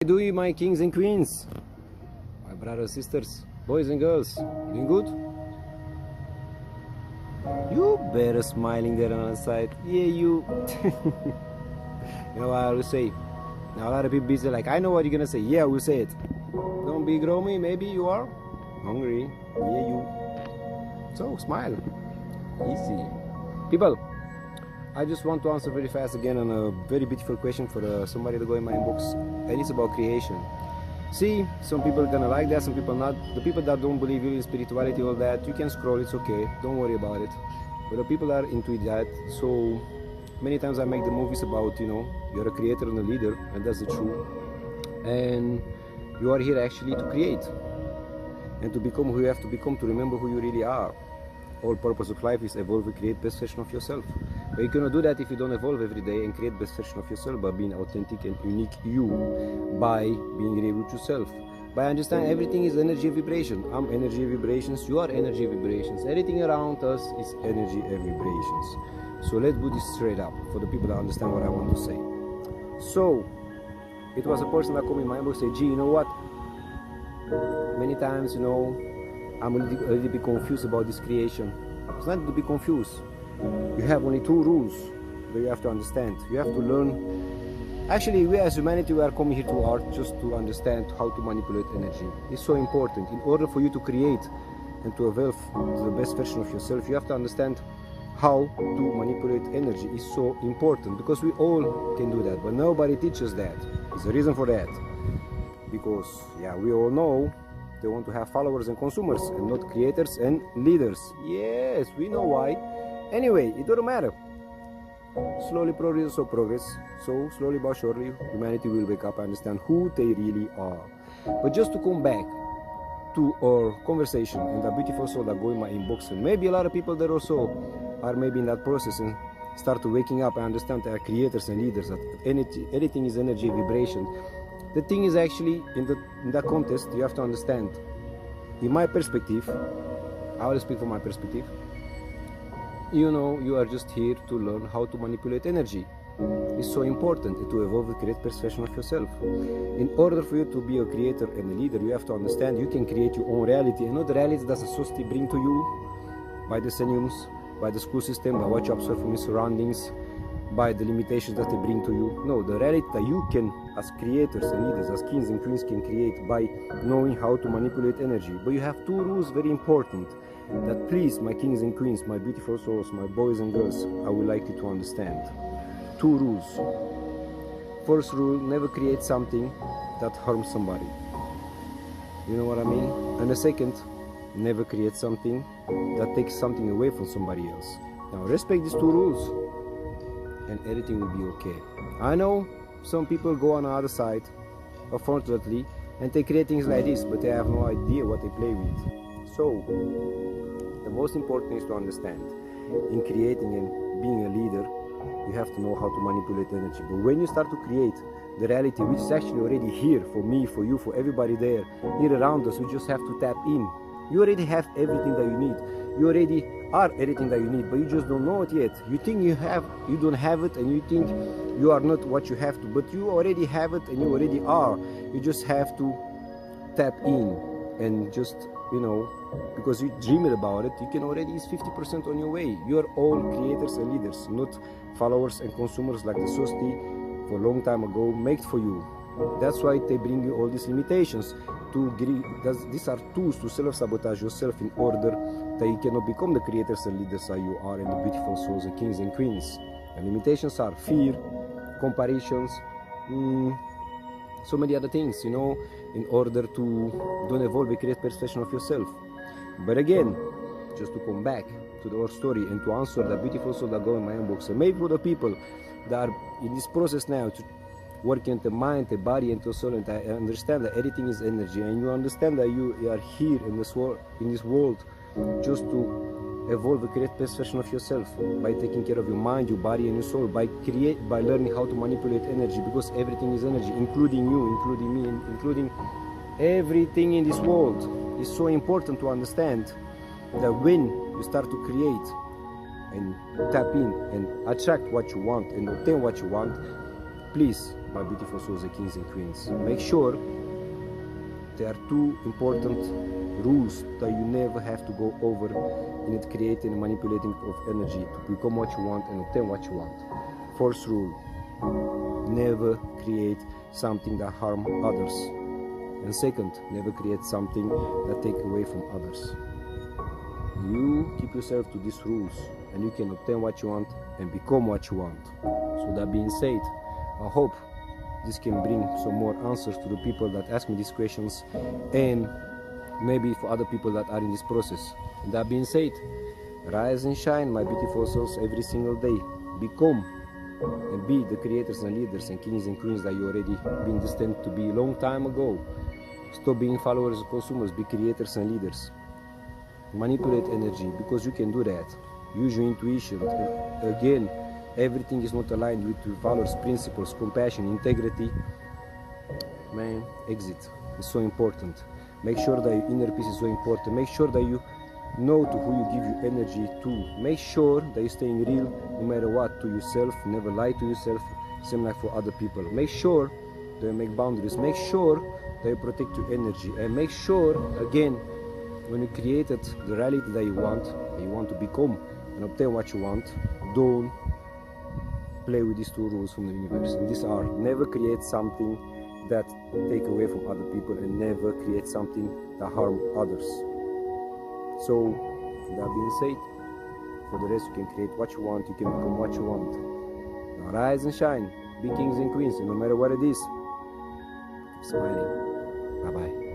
Do you, my kings and queens, my brothers, sisters, boys and girls, doing good? You better smiling there on the side. Yeah, you. You know what I will say? Now a lot of people busy like, I know what you're gonna say. Yeah, I will say it. Don't be grimy. Maybe you are hungry. Yeah, you. So smile. Easy. People, I just want to answer very fast again on a very beautiful question for somebody to go in my inbox, and it's about creation. See, some people are gonna like that, some people not. The people that don't believe in spirituality, all that, you can scroll, it's okay, don't worry about it. But the people are into that, so many times I make the movies about, you're a creator and a leader, and that's the truth. And you are here actually to create and to become who you have to become, to remember who you really are. Whole purpose of life is evolve and create best version of yourself. But you cannot do that if you don't evolve every day and create best version of yourself by being authentic and unique you, by being real with yourself, by understanding everything is energy and vibration. I'm energy and vibrations, you are energy and vibrations. Everything around us is energy and vibrations. So let's do this straight up for the people that understand what I want to say. So it was a person that called me in my inbox, say, gee, you know what? Many times, I'm a little bit confused about this creation. It's not to be confused. You have only 2 rules that you have to understand. You have to learn. Actually, we as humanity, we are coming here to art just to understand how to manipulate energy. It's so important. In order for you to create and to evolve the best version of yourself, you have to understand how to manipulate energy. It's so important because we all can do that, but nobody teaches that. There's a reason for that. Because, we all know they want to have followers and consumers and not creators and leaders. Yes, we know why. Anyway, it doesn't matter. Slowly progress, so slowly but surely humanity will wake up and understand who they really are. But just to come back to our conversation and the beautiful soul that go in my inbox, and maybe a lot of people that also are maybe in that process and start to waking up and understand they are creators and leaders, that anything is energy vibration. The thing is actually in that context, you have to understand, in my perspective, I will speak from my perspective, you are just here to learn how to manipulate energy. It's so important to evolve the create best version of yourself. In order for you to be a creator and a leader, you have to understand you can create your own reality and not the reality that the society bring to you by the seniums, by the school system, by what you observe from your surroundings, by the limitations that they bring to you. No, the reality that you can, as creators and leaders, as kings and queens, can create by knowing how to manipulate energy. But you have 2 rules very important that, please, my kings and queens, my beautiful souls, my boys and girls, I would like you to understand. 2 rules. First rule, never create something that harms somebody. You know what I mean? And the second, never create something that takes something away from somebody else. Now, respect these 2 rules and everything will be okay. I know some people go on the other side, unfortunately, and they create things like this, but they have no idea what they play with. So, the most important is to understand, in creating and being a leader, you have to know how to manipulate energy. But when you start to create the reality, which is actually already here, for me, for you, for everybody there, here around us, we just have to tap in. You already have everything that you need. You already are everything that you need, but you just don't know it yet. You think you don't have it, and you think you are not what you have to, but you already have it and you already are. You just have to tap in and just, because you dream about it, you can already, is 50% on your way. You are all creators and leaders, not followers and consumers like the society for a long time ago made for you. That's why they bring you all these limitations. These are tools to self-sabotage yourself in order that you cannot become the creators and leaders that you are and the beautiful souls and kings and queens. The limitations are fear, comparisons, so many other things, in order to don't evolve and create best version of yourself. But again, just to come back to our story and to answer the beautiful soul that go in my inbox, and maybe for the people that are in this process now to working on the mind, the body, and the soul, and I understand that everything is energy, and you understand that you are here in this world just to evolve and create best version of yourself by taking care of your mind, your body, and your soul, by learning how to manipulate energy, because everything is energy, including you, including me, including everything in this world. It's so important to understand that when you start to create and tap in and attract what you want and obtain what you want, please, my beautiful souls, the kings and queens. Make sure there are two important rules that you never have to go over in it creating and manipulating of energy to become what you want and obtain what you want. First rule, never create something that harm others. And second, never create something that take away from others. You keep yourself to these rules and you can obtain what you want and become what you want. So that being said, I hope this can bring some more answers to the people that ask me these questions, and maybe for other people that are in this process. And that being said, rise and shine, my beautiful souls, every single day. Become and be the creators and leaders and kings and queens that you already been destined to be a long time ago. Stop being followers and consumers, be creators and leaders. Manipulate energy, because you can do that. Use your intuition. And again, everything is not aligned with your values, principles, compassion, integrity. Man, exit. It's so important. Make sure that your inner peace is so important. Make sure that you know to who you give your energy to. Make sure that you're staying real no matter what to yourself. Never lie to yourself, same like for other people. Make sure that you make boundaries. Make sure that you protect your energy. And make sure, again, when you created the reality that you want to become and obtain what you want, don't play with these two rules from the universe. And these are: never create something that take away from other people, and never create something that harm others. So that being said, for the rest, you can create what you want, you can become what you want. Now rise and shine, be kings and queens, and no matter what it is, keep smiling. Bye bye.